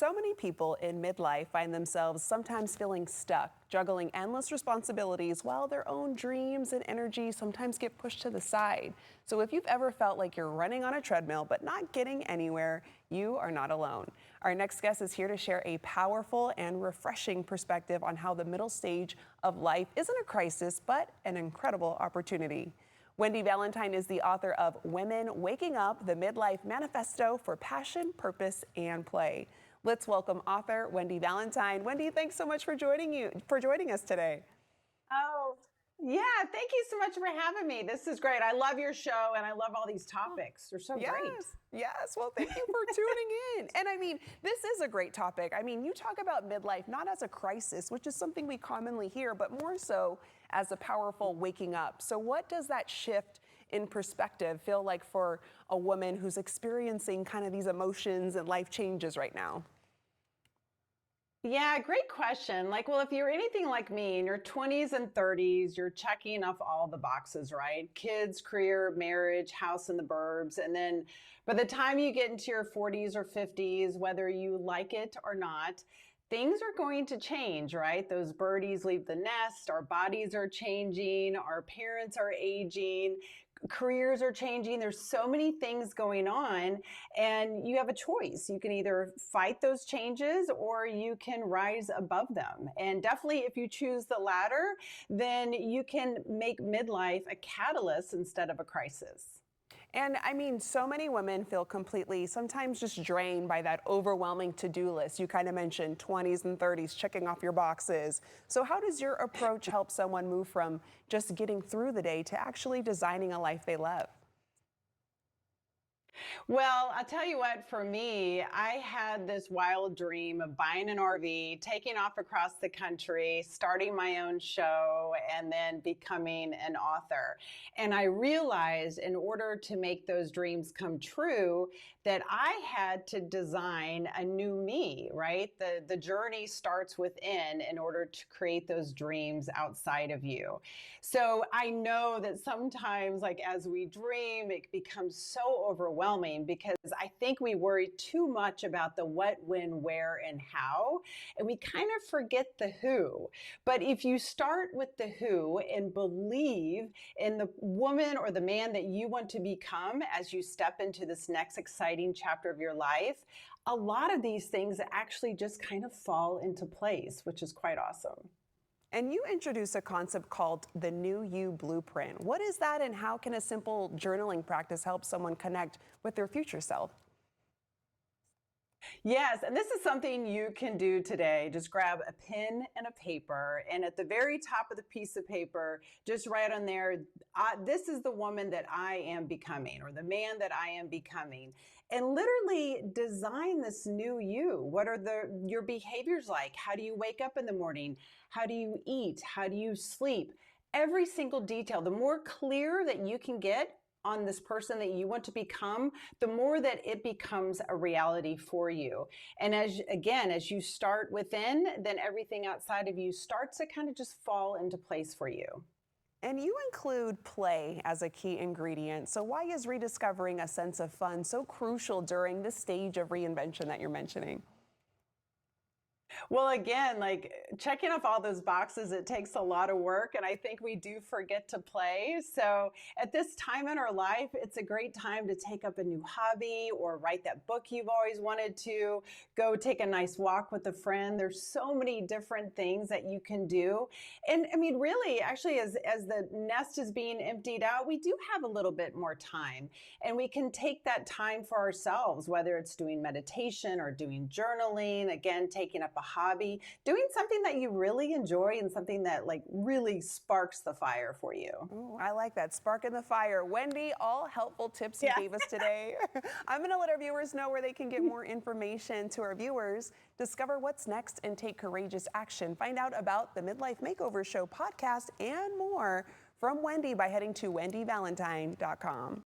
So many people in midlife find themselves sometimes feeling stuck, juggling endless responsibilities while their own dreams and energy sometimes get pushed to the side. So if you've ever felt like you're running on a treadmill but not getting anywhere, you are not alone. Our next guest is here to share a powerful and refreshing perspective on how the middle stage of life isn't a crisis, but an incredible opportunity. Wendy Valentine is the author of Women Waking Up, the Midlife Manifesto for Passion, Purpose, and Play. Let's welcome author Wendy Valentine. Wendy, thanks so much for joining us today. Oh, yeah. Thank you so much for having me. This is great. I love your show and I love all these topics. They're so great. Yes. Well, thank you for tuning in. And I mean, this is a great topic. I mean, you talk about midlife not as a crisis, which is something we commonly hear, but more so as a powerful waking up. So what does that shift in perspective feel like for a woman who's experiencing kind of these emotions and life changes right now? Yeah, great question. Well, if you're anything like me in your 20s and 30s, you're checking off all the boxes, right? Kids, career, marriage, house in the burbs. And then by the time you get into your 40s or 50s, whether you like it or not, things are going to change, right? Those birdies leave the nest, our bodies are changing, our parents are aging, careers are changing. There's so many things going on, and you have a choice. You can either fight those changes or you can rise above them. And definitely, if you choose the latter, then you can make midlife a catalyst instead of a crisis. And I mean, so many women feel completely, sometimes just drained by that overwhelming to-do list. You kind of mentioned 20s and 30s, checking off your boxes. So how does your approach help someone move from just getting through the day to actually designing a life they love? Well, I'll tell you what, for me, I had this wild dream of buying an RV, taking off across the country, starting my own show, and then becoming an author. And I realized in order to make those dreams come true, that I had to design a new me, right? The journey starts within in order to create those dreams outside of you. So I know that sometimes, as we dream, it becomes so overwhelming because I think we worry too much about the what, when, where, and how, and we kind of forget the who. But if you start with the who and believe in the woman or the man that you want to become as you step into this next exciting chapter of your life, a lot of these things actually just kind of fall into place, which is quite awesome. And you introduce a concept called the New You Blueprint. What is that, and how can a simple journaling practice help someone connect with their future self? Yes, and this is something you can do today. Just grab a pen and a paper, and at the very top of the piece of paper, just write on there, this is the woman that I am becoming, or the man that I am becoming. And literally design this new you. What are your behaviors like? How do you wake up in the morning? How do you eat? How do you sleep? Every single detail. The more clear that you can get on this person that you want to become, the more that it becomes a reality for you. And as you start within, then everything outside of you starts to kind of just fall into place for you. And you include play as a key ingredient. So why is rediscovering a sense of fun so crucial during this stage of reinvention that you're mentioning? Well, again, checking off all those boxes, it takes a lot of work. And I think we do forget to play. So at this time in our life, it's a great time to take up a new hobby or write that book you've always wanted to, go take a nice walk with a friend. There's so many different things that you can do. And I mean, really, actually, as the nest is being emptied out, we do have a little bit more time. And we can take that time for ourselves, whether it's doing meditation or doing journaling, again, taking up a hobby, doing something that you really enjoy and something that really sparks the fire for you. Ooh, I like that, spark in the fire. Wendy, all helpful tips you gave us today. I'm going to let our viewers know where they can get more information. To our viewers, discover what's next and take courageous action. Find out about the Midlife Makeover Show podcast and more from Wendy by heading to wendyvalentine.com.